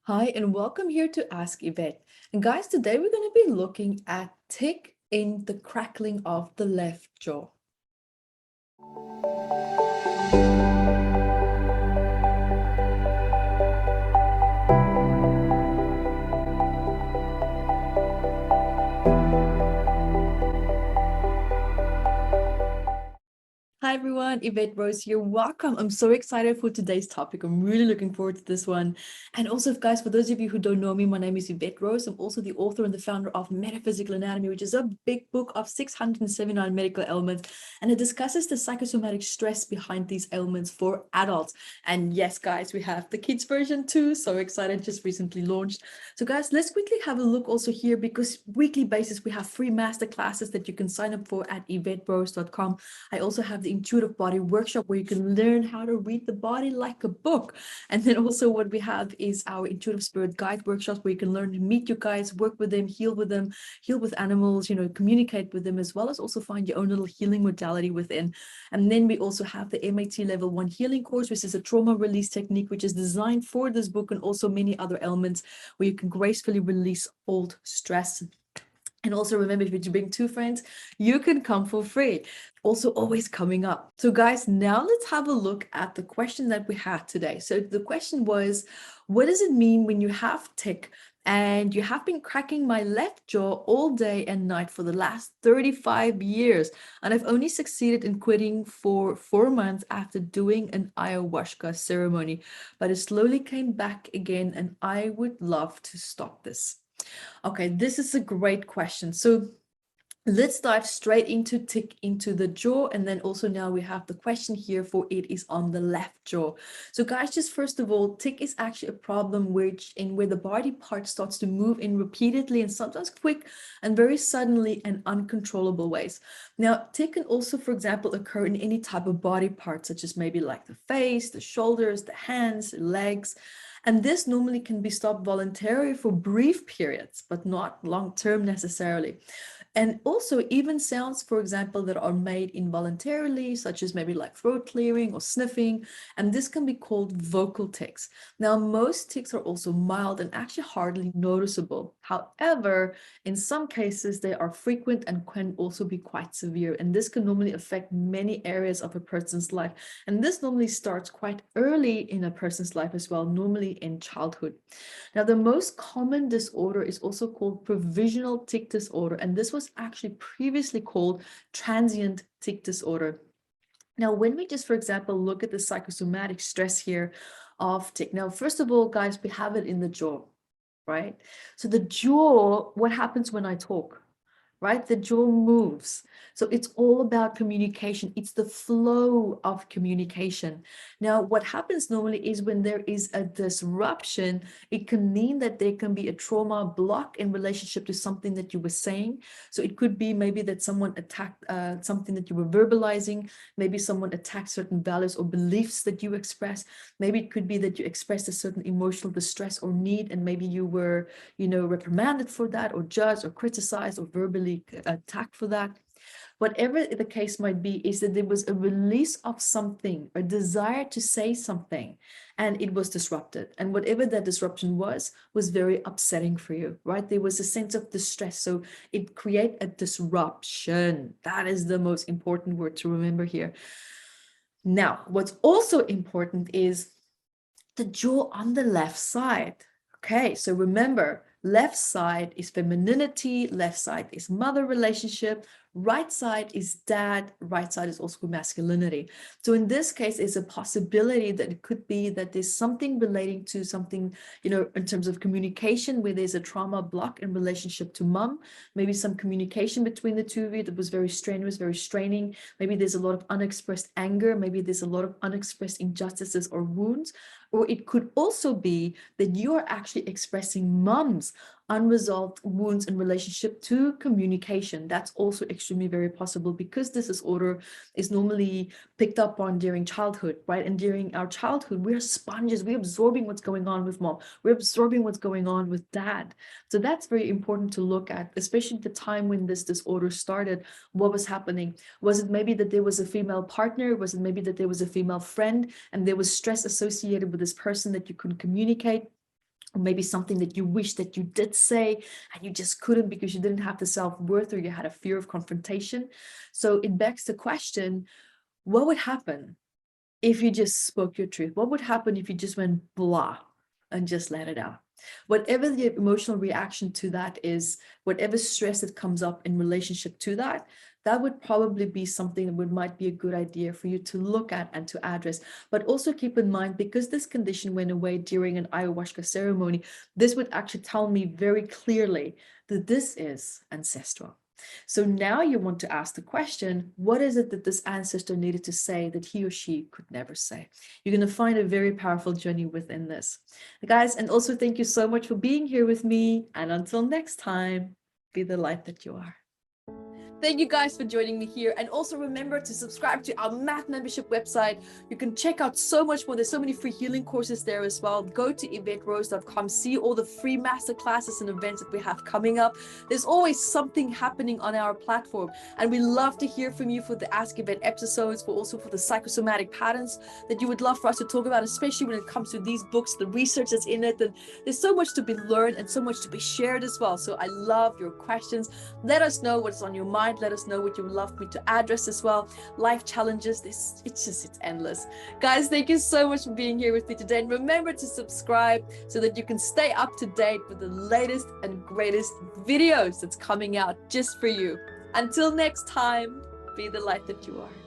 Hi, and welcome here to Ask Evette. And guys, today we're going to be looking at tic in the crackling of the left jaw. Hi everyone, Evette Rose here. Welcome. I'm so excited for today's topic. I'm really looking forward to this one. And also, guys, for those of you who don't know me, my name is Evette Rose. I'm also the author and the founder of Metaphysical Anatomy, which is a big book of 679 medical ailments. And it discusses the psychosomatic stress behind these ailments for adults. And yes, guys, we have the kids version too. So excited, just recently launched. So guys, let's quickly have a look also here because weekly basis, we have free master classes that you can sign up for at evetterose.com. I also have the intuitive body workshop where you can learn how to read the body like a book. And then also what we have is our intuitive spirit guide workshops where you can learn to meet your guides, work with them, heal with animals, communicate with them, as well as also find your own little healing modality within. And then we also have the MAT level 1 healing course, which is a trauma release technique, which is designed for this book and also many other elements where you can gracefully release old stress. And also remember, if you bring 2 friends, you can come for free. Also always coming up. So guys, now let's have a look at the question that we had today. So the question was, what does it mean when you have tic and you have been cracking my left jaw all day and night for the last 35 years? And I've only succeeded in quitting for 4 months after doing an ayahuasca ceremony, but it slowly came back again and I would love to stop this. Okay, this is a great question. So let's dive straight into tic into the jaw. And then also now we have the question here for it is on the left jaw. So guys, just first of all, tic is actually a problem where the body part starts to move in repeatedly and sometimes quick and very suddenly and uncontrollable ways. Now, tic can also, for example, occur in any type of body part, such as maybe like the face, the shoulders, the hands, legs. And this normally can be stopped voluntarily for brief periods, but not long-term necessarily. And also even sounds, for example, that are made involuntarily, such as maybe like throat clearing or sniffing, and this can be called vocal tics. Now, most tics are also mild and actually hardly noticeable. However, in some cases, they are frequent and can also be quite severe, and this can normally affect many areas of a person's life. And this normally starts quite early in a person's life as well, normally in childhood. Now, the most common disorder is also called provisional tic disorder, and this was actually previously called transient tic disorder. Now, when we just, for example, look at the psychosomatic stress here of tic. Now, first of all, guys, we have it in the jaw, right? So the jaw, what happens when I talk? Right? The jaw moves. So it's all about communication. It's the flow of communication. Now, what happens normally is when there is a disruption, it can mean that there can be a trauma block in relationship to something that you were saying. So it could be maybe that someone attacked something that you were verbalizing. Maybe someone attacked certain values or beliefs that you express. Maybe it could be that you expressed a certain emotional distress or need, and maybe you were, reprimanded for that, or judged, or criticized, or verbally attacked for that. Whatever the case might be, is that there was a release of something, a desire to say something, and it was disrupted. And whatever that disruption was very upsetting for you, right? There was a sense of distress. So it created a disruption. That is the most important word to remember here. Now, what's also important is the jaw on the left side. Okay, so remember, left side is femininity, left side is mother relationship, right side is dad, right side is also masculinity. So in this case, it's a possibility that it could be that there's something relating to something, in terms of communication, where there's a trauma block in relationship to mom, maybe some communication between the two of you that was very strenuous, very straining. Maybe there's a lot of unexpressed anger, maybe there's a lot of unexpressed injustices or wounds. Or it could also be that you are actually expressing mom's unresolved wounds in relationship to communication. That's also extremely very possible because this disorder is normally picked up on during childhood, right? And during our childhood, we're sponges. We're absorbing what's going on with mom. We're absorbing what's going on with dad. So that's very important to look at, especially the time when this disorder started. What was happening? Was it maybe that there was a female partner? Was it maybe that there was a female friend and there was stress associated with this person that you couldn't communicate? or maybe something that you wish that you did say and you just couldn't because you didn't have the self-worth or you had a fear of confrontation. So it begs the question, what would happen if you just spoke your truth? What would happen if you just went blah and just let it out? Whatever the emotional reaction to that is, whatever stress that comes up in relationship to that, that would probably be something that might be a good idea for you to look at and to address. But also keep in mind, because this condition went away during an ayahuasca ceremony, this would actually tell me very clearly that this is ancestral. So now you want to ask the question, what is it that this ancestor needed to say that he or she could never say? You're going to find a very powerful journey within this. Guys, and also thank you so much for being here with me. And until next time, be the light that you are. Thank you guys for joining me here. And also remember to subscribe to our math membership website. You can check out so much more. There's so many free healing courses there as well. Go to evetterose.com, see all the free masterclasses and events that we have coming up. There's always something happening on our platform. And we love to hear from you for the Ask Evette episodes, but also for the psychosomatic patterns that you would love for us to talk about, especially when it comes to these books, the research that's in it. And there's so much to be learned and so much to be shared as well. So I love your questions. Let us know what's on your mind. Let us know what you would love me to address as well. Life challenges, it's endless. Guys, thank you so much for being here with me today. And remember to subscribe so that you can stay up to date with the latest and greatest videos that's coming out just for you. Until next time, be the light that you are.